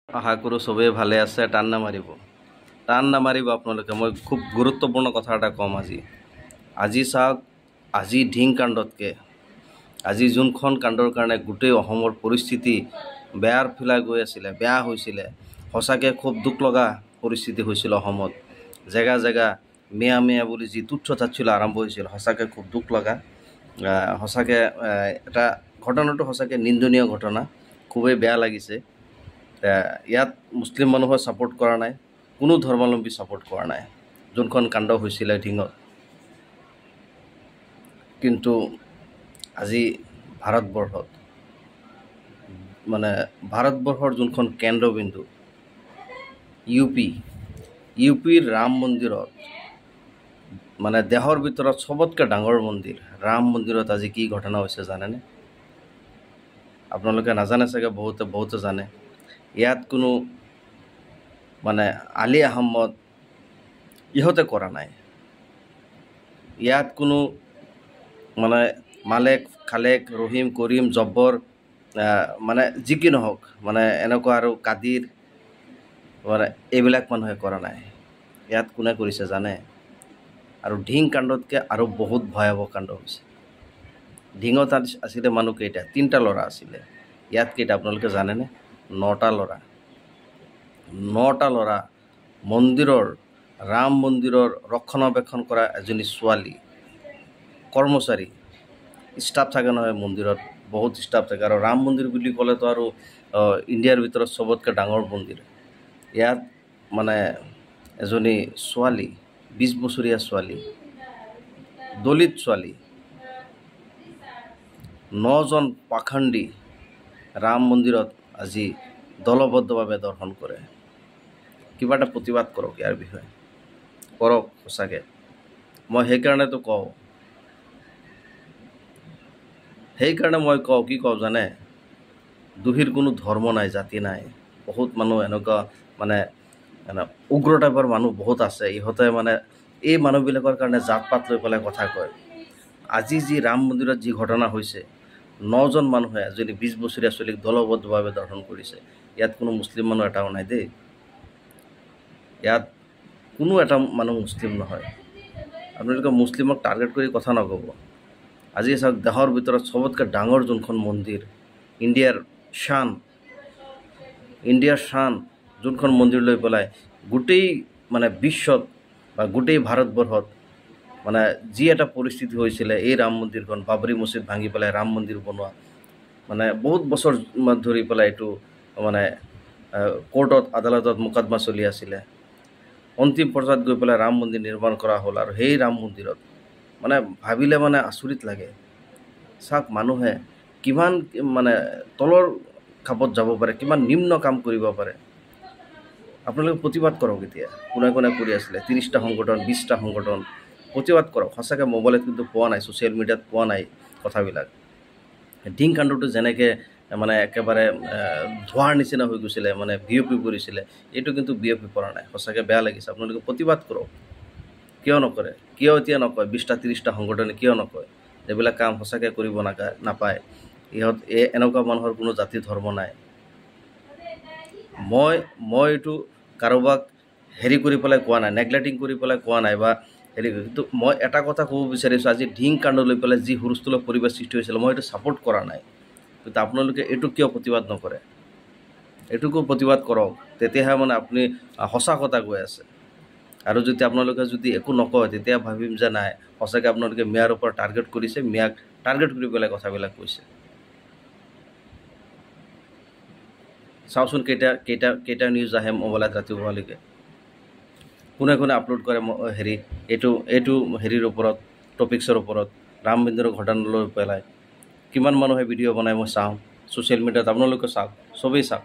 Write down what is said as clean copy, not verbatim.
আশা কৰোঁ চবেই ভালে আছে। টান নামাৰিব আপোনালোকে। মই খুব গুৰুত্বপূৰ্ণ কথা এটা ক'ম আজি চাওক, আজি ধিং কাণ্ডতকৈ আজি যোনখন কাণ্ডৰ কাৰণে গোটেই অসমৰ পৰিস্থিতি বেয়াৰ ফালে গৈ আছিলে, বেয়া হৈছিলে, সঁচাকৈ খুব দুখ লগা পৰিস্থিতি হৈছিল অসমত। জেগা মেয়া বুলি যি তুচ্ছ তাচ্ছিল্য আৰম্ভ হৈছিল, সঁচাকৈ খুব দুখ লগা। সঁচাকৈ এটা ঘটনাটো সঁচাকৈ নিন্দনীয় ঘটনা, খুবেই বেয়া লাগিছে। ইয়াত মুছলিম মানুহৰ ছাপোৰ্ট কৰা নাই, কোনো ধৰ্মাৱলম্বী ছাপোৰ্ট কৰা নাই যোনখন কাণ্ড হৈছিলে ধিঙত। কিন্তু আজি ভাৰতবৰ্ষৰ যোনখন কেন্দ্ৰবিন্দু ইউপিৰ ৰাম মন্দিৰত, দেশৰ ভিতৰত চবতকৈ ডাঙৰ মন্দিৰ ৰাম মন্দিৰত আজি কি ঘটনা হৈছে জানেনে? আপোনালোকে নাজানে চাগে, বহুতে জানে। ইয়াত কোনো আলি আহমদ ইহঁতে কৰা নাই। ইয়াত কোনো মালেক খালেক ৰহিম কৰিম জব্বৰ যি কি নহওক, এনেকুৱা আৰু কাদিৰ এইবিলাক মানুহে কৰা নাই। ইয়াত কোনে কৰিছে জানে? আৰু ধিং কাণ্ডতকৈ আৰু বহুত ভয়াৱহ কাণ্ড হৈছে। ধিঙত আছিলে মানুহ কেইটা? 3টা ল'ৰা আছিলে। ইয়াত কেইটা আপোনালোকে জানেনে? 9টা ল'ৰা। ৰাম মন্দিৰৰ ৰক্ষণাবেক্ষণ কৰা এজনী ছোৱালী, কৰ্মচাৰী, ষ্টাফ থাকে নহয় মন্দিৰত, বহুত ষ্টাফ থাকে। আৰু ৰাম মন্দিৰ বুলি ক'লেতো আৰু ইণ্ডিয়াৰ ভিতৰত চবতকৈ ডাঙৰ মন্দিৰ। ইয়াত এজনী ছোৱালী, 20 বছৰীয়া ছোৱালী, দলিত ছোৱালী, 9জন পাখণ্ডী ৰাম মন্দিৰত আজি দলবদ্ধভাৱে দৰ্শন কৰে। কিবা এটা প্ৰতিবাদ কৰক ইয়াৰ বিষয়ে, কৰক সঁচাকৈ। মই সেইকাৰণে কওঁ, কি কওঁ জানে? দোষীৰ কোনো ধৰ্ম নাই, জাতি নাই। বহুত মানুহ এনেকুৱা উগ্ৰ টাইপৰ মানুহ বহুত আছে। ইহঁতে এই মানুহবিলাকৰ কাৰণে জাত পাত লৈ পেলাই কথা কয়। আজি যি ৰাম মন্দিৰত যি ঘটনা হৈছে, 9জন মানুহে এজনী 20 বছৰীয়া ছোৱালীক দলবদ্ধভাৱে দৰ্শন কৰিছে। ইয়াত কোনো মুছলিম মানুহ এটাও নাই দেই। ইয়াত কোনো এটা মানুহ মুছলিম নহয়। আপোনালোকে মুছলিমক টাৰ্গেট কৰি কথা নক'ব। আজি চাওক, দেশৰ ভিতৰত চবতকৈ ডাঙৰ যোনখন মন্দিৰ, ইণ্ডিয়াৰ শান যোনখন মন্দিৰ লৈ পেলাই গোটেই বিশ্বত বা গোটেই ভাৰতবৰ্ষত যি এটা পৰিস্থিতি হৈছিলে, এই ৰাম মন্দিৰখন, বাবৰি মছজিদ ভাঙি পেলাই ৰাম মন্দিৰ বনোৱা, বহুত বছৰ ধৰি পেলাই এইটো কোৰ্টত আদালতত মোকদ্দমা চলি আছিলে। অন্তিম পৰ্যায়ত গৈ পেলাই ৰাম মন্দিৰ নিৰ্মাণ কৰা হ'ল। আৰু সেই ৰাম মন্দিৰত ভাবিলে আচৰিত লাগে। চাওক, মানুহে কিমান তলৰ খাপত যাব পাৰে, কিমান নিম্ন কাম কৰিব পাৰে। আপোনালোকে প্ৰতিবাদ কৰক। এতিয়া কোনে কৰি আছিলে? 30টা সংগঠন, 20টা সংগঠন, প্ৰতিবাদ কৰক সঁচাকৈ। মোবাইলত কিন্তু পোৱা নাই, ছ'চিয়েল মিডিয়াত পোৱা নাই কথাবিলাক। ধিং কাণ্ডটো যেনেকৈ একেবাৰে ধোঁৱাৰ নিচিনা হৈ গৈছিলে, বিয়পি পৰিছিলে, এইটো কিন্তু বিয়পি পৰা নাই। সঁচাকৈ বেয়া লাগিছে। আপোনালোকে প্ৰতিবাদ কৰক। কিয় নকৰে? কিয় এতিয়া নকয়? 20টা 30টা সংগঠনে কিয় নকয়? এইবিলাক কাম সঁচাকৈ কৰিব নাপায়। এনেকুৱা মানুহৰ কোনো জাতি ধৰ্ম নাই। মই এইটো কাৰোবাক কৰি পেলাই কোৱা নাই, নেগলেক্টিং কৰি পেলাই কোৱা নাই বা কিন্তু মই এটা কথা ক'ব বিচাৰিছোঁ, আজি ধিং কাণ্ড লৈ পেলাই যি হুলস্থুলীয়া পৰিৱেশ সৃষ্টি হৈছিলে, মই এইটো ছাপোৰ্ট কৰা নাই। কিন্তু আপোনালোকে এইটো কিয় প্ৰতিবাদ নকৰে? এইটোকো প্ৰতিবাদ কৰক। তেতিয়াহে আপুনি সঁচা কথা কৈ আছে। আৰু যদি আপোনালোকে একো নকয়, তেতিয়া ভাবিম যে নাই, সঁচাকৈ আপোনালোকে মেয়াৰ ওপৰত টাৰ্গেট কৰিছে, মেয়াক টাৰ্গেট কৰি পেলাই কথাবিলাক কৈছে। চাওকচোন কেইটা নিউজ আহে মোবাইলত ৰাতিপুৱালৈকে, কোনে আপলোড কৰে এইটো হেৰিৰ ওপৰত, টপিক্সৰ ওপৰত, ৰাম মন্দিৰৰ ঘটনা লৈ পেলাই কিমান মানুহে ভিডিঅ' বনাই মই চাওঁ ছ'চিয়েল মিডিয়াত। আপোনালোকে চাওক, চবেই চাওক।